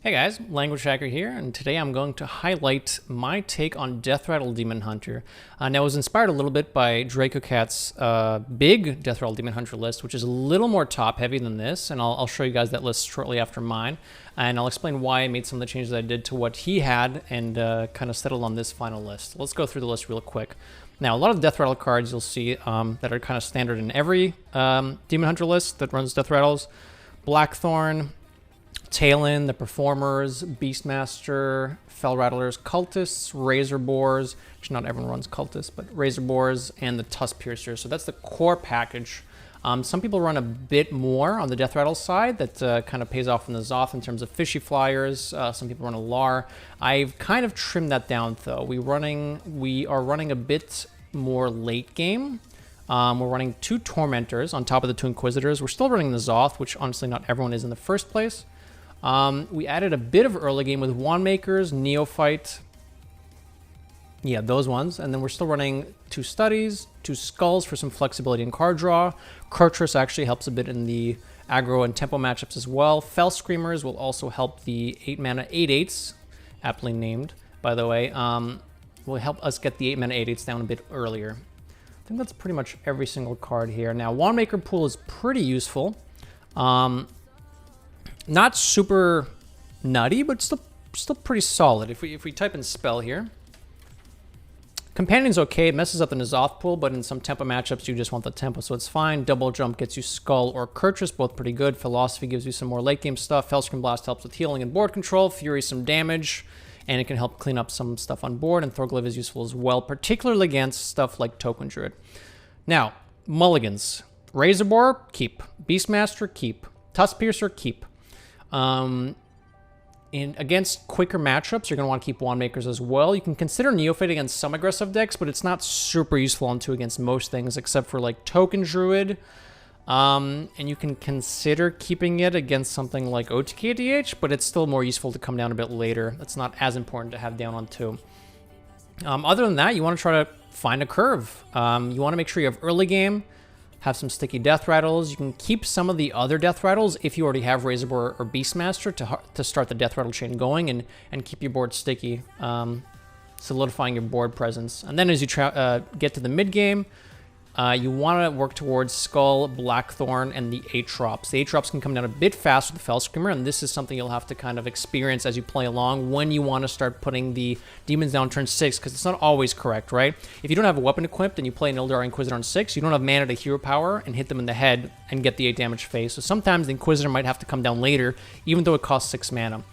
Hey guys, Languagehacker here, and today I'm going to highlight my take on Deathrattle Demon Hunter. Now, I was inspired a little bit by Draco Cat's big Deathrattle Demon Hunter list, which is a little more top-heavy than this, and I'll show you guys that list shortly after mine, and I'll explain why I made some of the changes that I did to what he had and kind of settled on this final list. Let's go through the list real quick. Now, a lot of Deathrattle cards you'll see that are kind of standard in every Demon Hunter list that runs Deathrattles. Blackthorn, Talon, the Performers, Beastmaster, Fell Rattlers, Cultists, Razor Boars, actually not everyone runs Cultists, but Razor Boars, and the Tusk Piercers. So that's the core package. Some people run a bit more on the Deathrattle side that kind of pays off in the Zoth in terms of Fishy Flyers. Some people run a Lar. I've kind of trimmed that down though. We are running a bit more late game. We're running 2 Tormentors on top of the 2 Inquisitors. We're still running the Zoth, which honestly not everyone is in the first place. We added a bit of early game with Wand Makers, Neophyte. Yeah, those ones. And then we're still running 2 Studies, 2 Skulls for some flexibility in card draw. Kurtrus actually helps a bit in the aggro and tempo matchups as well. Fell Screamers will also help the 8 mana 8/8s, aptly named, by the way. Will help us get the 8 mana 8/8s down a bit earlier. I think that's pretty much every single card here. Now, Wand Maker pool is pretty useful. Not super nutty, but still pretty solid. If we type in spell here, Companion's okay. It messes up the N'Zoth pool, but in some tempo matchups, you just want the tempo, so it's fine. Double Jump gets you Skull or Kurtrus, both pretty good. Philosophy gives you some more late game stuff. Fellscream Blast helps with healing and board control. Fury some damage, and it can help clean up some stuff on board. And Thorglyph is useful as well, particularly against stuff like Token Druid. Now, mulligans. Razorboar, keep. Beastmaster, keep. Tusk Piercer, keep. Against quicker matchups, you're going to want to keep Wand Makers as well. You can consider Neophyte against some aggressive decks, but it's not super useful on 2 against most things, except for like Token Druid. And you can consider keeping it against something like OTKDH, but it's still more useful to come down a bit later. That's not as important to have down on 2. Other than that, you want to try to find a curve. You want to make sure you have early game, have some sticky Deathrattles. You can keep some of the other Deathrattles if you already have Razorboar or Beastmaster to start the Deathrattle chain going and keep your board sticky, solidifying your board presence. And then as you get to the mid game, you want to work towards Skull, Blackthorn, and the Atrops. The Atrops can come down a bit faster with the Fell Screamer, and this is something you'll have to kind of experience as you play along when you want to start putting the demons down turn 6, because it's not always correct, right? If you don't have a weapon equipped and you play an Ildar Inquisitor on 6, you don't have mana to hero power and hit them in the head and get the 8 damage phase. So sometimes the Inquisitor might have to come down later, even though it costs 6 mana.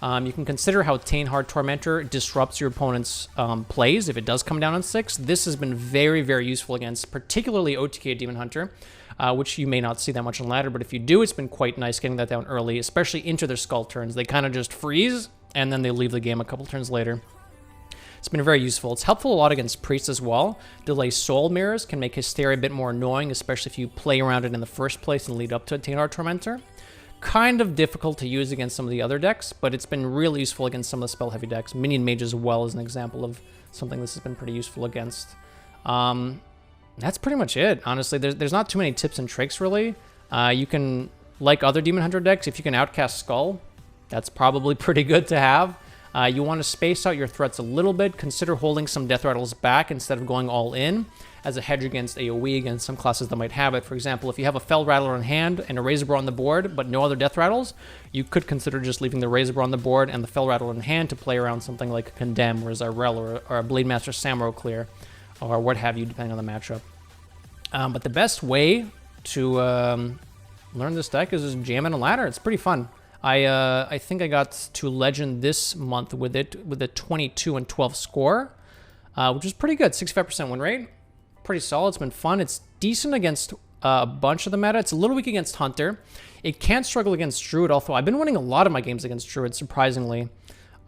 You can consider how Tainhard Tormentor disrupts your opponent's plays if it does come down on 6. This has been very, very useful against particularly OTK Demon Hunter, which you may not see that much on ladder, but if you do, it's been quite nice getting that down early, especially into their Skull turns. They kind of just freeze, and then they leave the game a couple turns later. It's been very useful. It's helpful a lot against Priests as well. Delay Soul Mirrors can make Hysteria a bit more annoying, especially if you play around it in the first place and lead up to a Tainhard Tormentor. Kind of difficult to use against some of the other decks, but it's been really useful against some of the spell-heavy decks. Minion Mage as well is an example of something this has been pretty useful against. That's pretty much it, honestly. There's not too many tips and tricks, really. You can, like other Demon Hunter decks, if you can outcast Skull, that's probably pretty good to have. You want to space out your threats a little bit. Consider holding some Deathrattles back instead of going all in as a hedge against AoE against some classes that might have it. For example, if you have a Fell Rattler in hand and a Razorboar on the board, but no other Deathrattles, you could consider just leaving the Razorboar on the board and the Fell Rattler in hand to play around something like a Condemn or a Zyrel or a Blademaster Samuro Clear or what have you, depending on the matchup. But the best way to learn this deck is just jam in a ladder. It's pretty fun. I think I got to Legend this month with it, with a 22 and 12 score, which is pretty good. 65% win rate. Pretty solid. It's been fun. It's decent against a bunch of the meta. It's a little weak against Hunter. It can struggle against Druid, although I've been winning a lot of my games against Druid, surprisingly.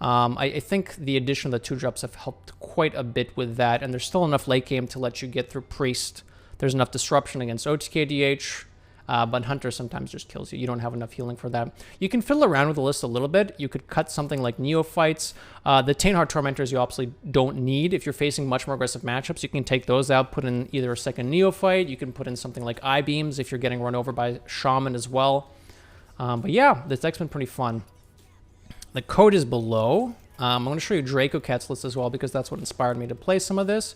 I think the addition of the 2-drops have helped quite a bit with that, and there's still enough late game to let you get through Priest. There's enough disruption against OTKDH. But Hunter sometimes just kills you. You don't have enough healing for that. You can fiddle around with the list a little bit. You could cut something like Neophytes. The Tainhard Tormentors you obviously don't need. If you're facing much more aggressive matchups, you can take those out, put in either a second Neophyte. You can put in something like I-Beams if you're getting run over by Shaman as well. But yeah, this deck's been pretty fun. The code is below. I'm going to show you Draco Cat's list as well because that's what inspired me to play some of this.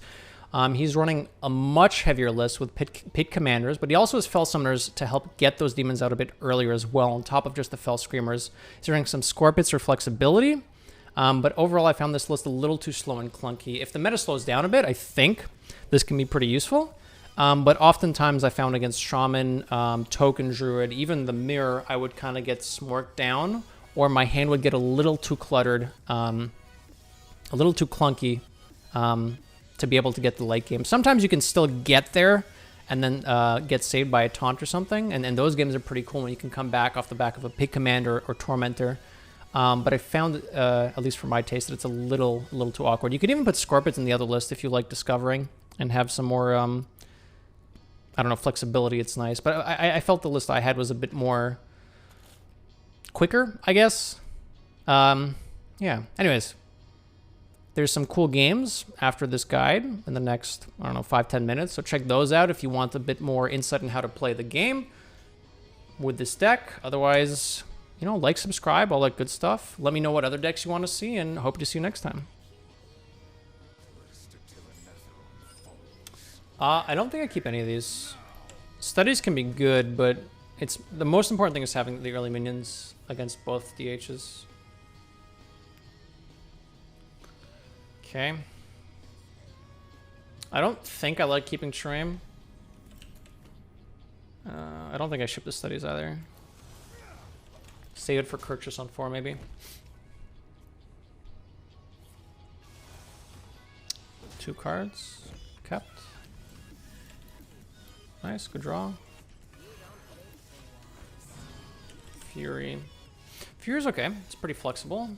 He's running a much heavier list with pit commanders, but he also has Fell Summoners to help get those demons out a bit earlier as well, on top of just the Fell Screamers. He's running some Scorpits for flexibility, but overall I found this list a little too slow and clunky. If the meta slows down a bit, I think this can be pretty useful, but oftentimes I found against Shaman, Token Druid, even the Mirror, I would kind of get smorked down, or my hand would get a little too cluttered, a little too clunky, to be able to get the late game. Sometimes you can still get there and then get saved by a taunt or something, and those games are pretty cool when you can come back off the back of a Pig Commander or Tormentor. But I found, at least for my taste, that it's a little too awkward. You could even put Scorpions in the other list if you like discovering and have some more, I don't know, flexibility. It's nice. But I felt the list I had was a bit more quicker, I guess. Yeah. Anyways. There's some cool games after this guide in the next, I don't know, 5-10 minutes. So check those out if you want a bit more insight on how to play the game with this deck. Otherwise, you know, like, subscribe, all that good stuff. Let me know what other decks you want to see, and hope to see you next time. I don't think I keep any of these. Studies can be good, but it's the most important thing is having the early minions against both DHs. Okay. I don't think I like keeping Shreem. I don't think I ship the studies either. Save it for Kirchhoff on 4 maybe. Two cards. Kept. Nice, good draw. Fury. Fury's okay. It's pretty flexible.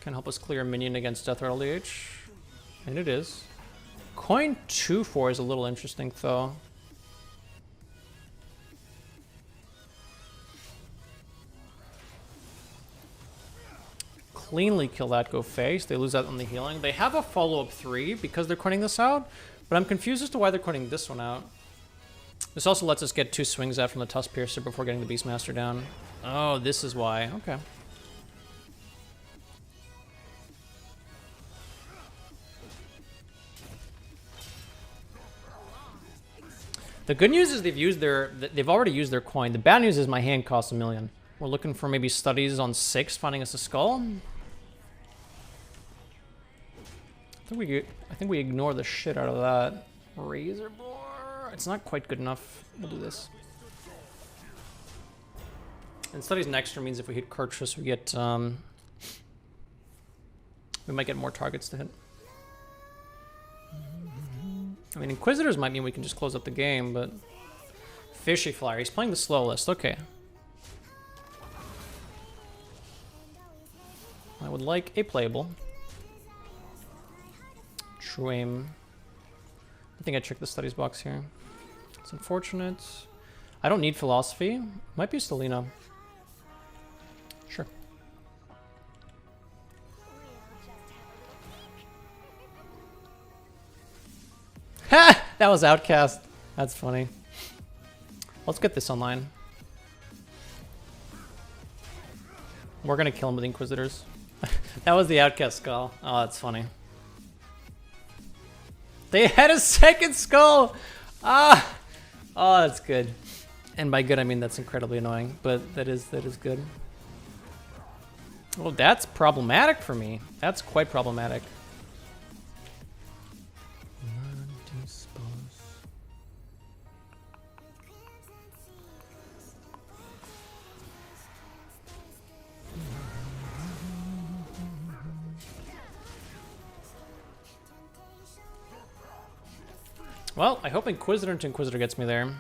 Can help us clear a minion against Deathrattle DH. And it is. Coin 2/4 is a little interesting though. Cleanly kill that, go face. They lose out on the healing. They have a follow-up 3 because they're coining this out, but I'm confused as to why they're coining this one out. This also lets us get 2 swings out from the Tusk Piercer before getting the Beastmaster down. Oh, this is why. Okay. The good news is they've already used their coin. The bad news is my hand costs 1 million. We're looking for maybe studies on 6, finding us a skull. I think we ignore the shit out of that. Razor Bore. It's not quite good enough. We'll do this. And studies next turn means if we hit Kirchhoff, we get we might get more targets to hit. I mean, Inquisitors might mean we can just close up the game, but... Fishy Flyer. He's playing the slow list. Okay. I would like a playable. True aim. I think I checked the studies box here. It's unfortunate. I don't need philosophy. Might be Selena. Sure. Ha! That was Outcast. That's funny. Let's get this online. We're gonna kill him with Inquisitors. That was the Outcast skull. Oh, that's funny. They had a second skull! Ah! Oh, that's good. And by good, I mean that's incredibly annoying, but that is good. Oh, that's problematic for me. That's quite problematic. Well, I hope Inquisitor into Inquisitor gets me there.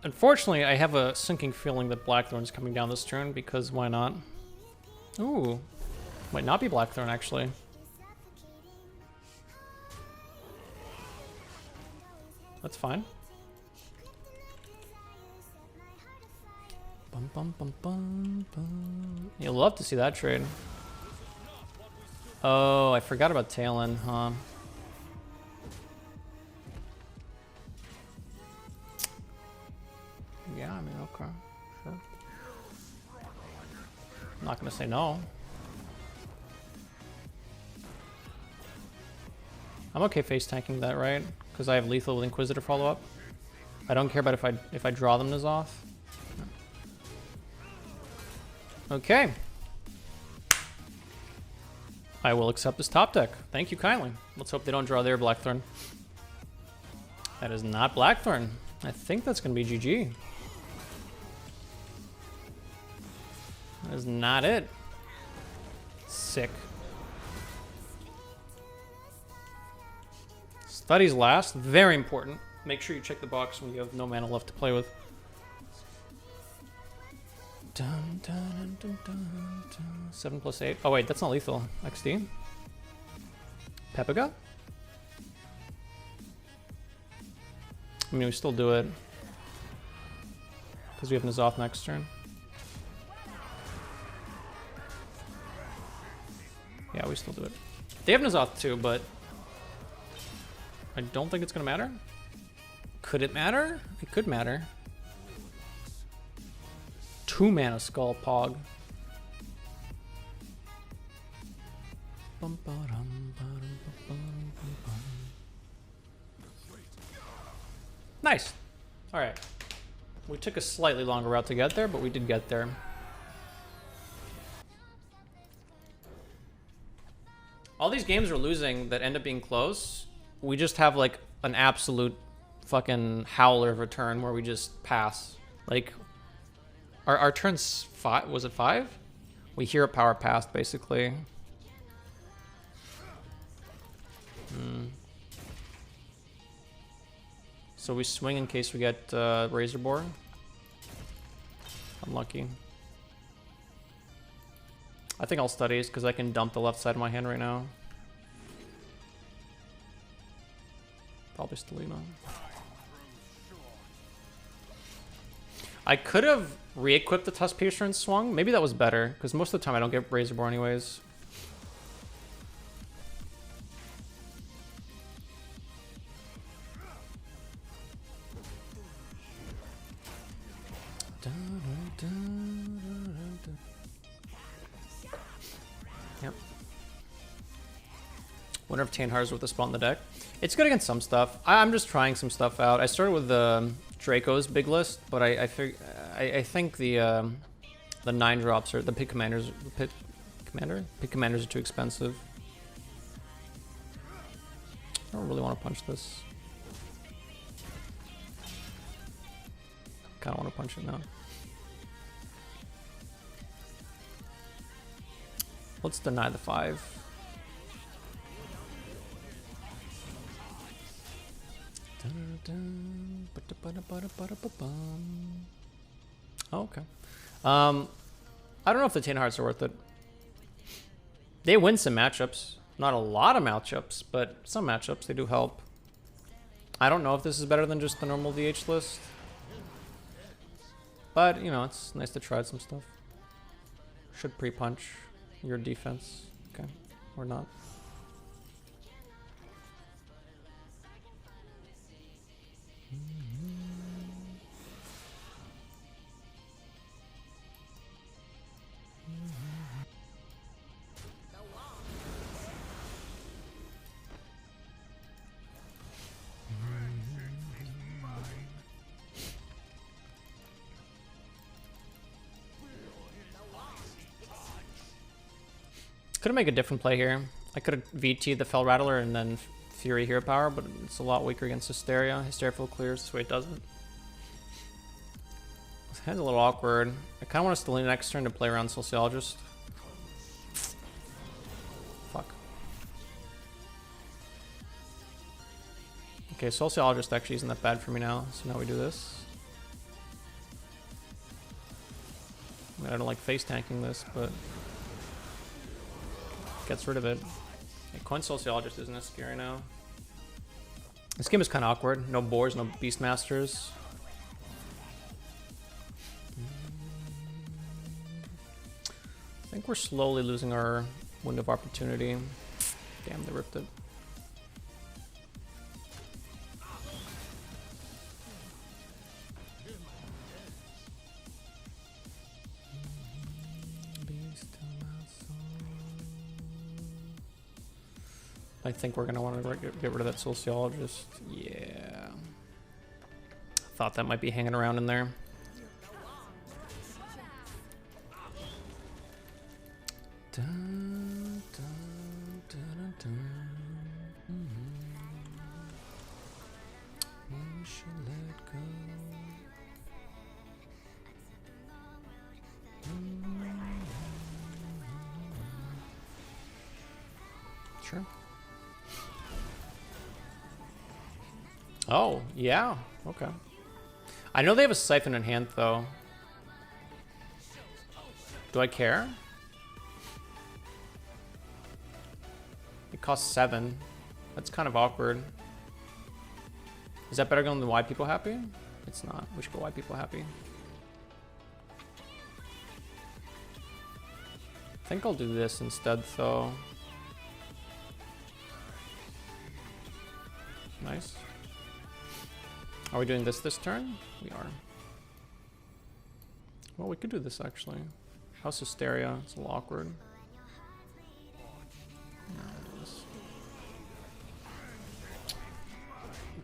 Unfortunately, I have a sinking feeling that Blackthorn's coming down this turn, because why not? Ooh. Might not be Blackthorn, actually. That's fine. Bum, bum, bum, bum, bum. You'll love to see that trade. Oh, I forgot about Talon, huh? Yeah, I mean, okay, sure. not gonna say no. I'm okay face tanking that, right? Because I have lethal with Inquisitor follow-up. I don't care about if I draw them as off. Okay. I will accept this top deck. Thank you kindly. Let's hope they don't draw their Blackthorn. That is not Blackthorn. I think that's going to be GG. That is not it. Sick. Studies last. Very important. Make sure you check the box when you have no mana left to play with. Dun, dun, dun, dun, dun. 7 + 8. Oh wait, that's not lethal. XD. Pepiga? I mean, we still do it. Because we have N'Zoth next turn. Yeah, we still do it. They have N'Zoth too, but I don't think it's going to matter. Could it matter? It could matter. 2 mana Skull Pog. Nice. All right. We took a slightly longer route to get there, but we did get there. All these games we're losing that end up being close, we just have like an absolute fucking howler of a turn where we just pass. Like, our turn's 5, was it 5? We hero power passed, basically. So we swing in case we get Razor Boar. Unlucky. I think I'll studies because I can dump the left side of my hand right now. Probably Stelina. I could have re-equipped the Tusk Piercer and swung. Maybe that was better, because most of the time I don't get Razor Boar anyways. Yep. Wonder if Tainhar's with the spot in the deck. It's good against some stuff. I'm just trying some stuff out. I started with the Draco's big list, but I think the 9 drops or the Pit Commanders, Pit Commanders are too expensive. I don't really want to punch this. Kind of want to punch it now. Let's deny the 5. Oh, okay. I don't know if the Tin Hearts are worth it. They win some matchups. Not a lot of matchups, but some matchups, they do help. I don't know if this is better than just the normal DH list. But, you know, it's nice to try some stuff. Should pre-punch your defense. Okay, or not. Could have made a different play here. I could have VT'd the Fell Rattler and then Fury Hero Power, but it's a lot weaker against Hysteria. Hysteria full clears, this way it doesn't. This hand's a little awkward. I kind of want to still in next turn to play around Sociologist. Fuck. Okay, Sociologist actually isn't that bad for me now, so now we do this. I mean, I don't like face tanking this, but gets rid of it. Hey, Coin Sociologist isn't as scary now. This game is kind of awkward. No boars, no Beastmasters. I think we're slowly losing our window of opportunity. Damn, they ripped it. I think we're gonna want to get rid of that sociologist. Yeah. Thought that might be hanging around in there. Dun, dun, dun, dun. We should let go. Sure. Oh, yeah. Okay. I know they have a siphon in hand, though. Do I care? It costs 7. That's kind of awkward. Is that better going than why people happy? It's not. We should go why people happy. I think I'll do this instead, though. Nice. Are we doing this turn? We are. Well, we could do this, actually. House Hysteria. It's a little awkward.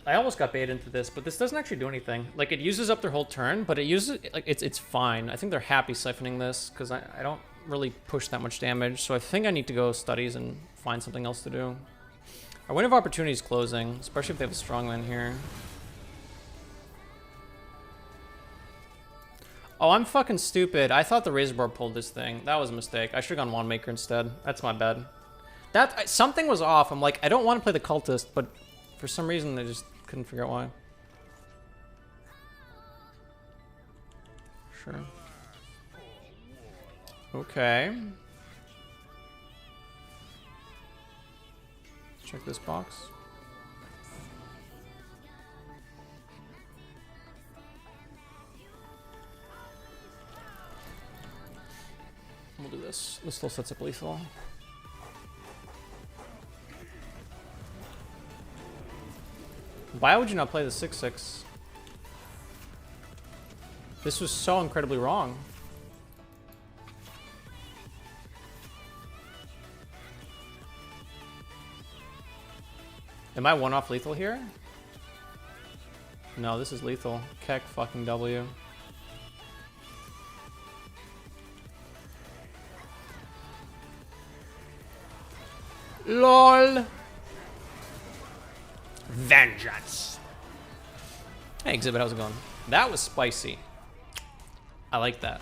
I almost got baited into this, but this doesn't actually do anything. Like, it uses up their whole turn, but it uses, like, it's fine. I think they're happy siphoning this, because I don't really push that much damage, so I think I need to go studies and find something else to do. Our window of opportunity is closing, especially if they have a strongman here. Oh, I'm fucking stupid. I thought the Razorbar pulled this thing. That was a mistake. I should have gone Wandmaker instead. That's my bad. Something was off. I'm like, I don't want to play the Cultist, but for some reason I just couldn't figure out why. Sure. Okay. Check this box. We'll do this. This still sets up lethal. Why would you not play the 6/6? This was so incredibly wrong. Am I one off lethal here? No, this is lethal. Keck fucking W. LOL. Vengeance. Hey, Exhibit, how's it going? That was spicy. I like that.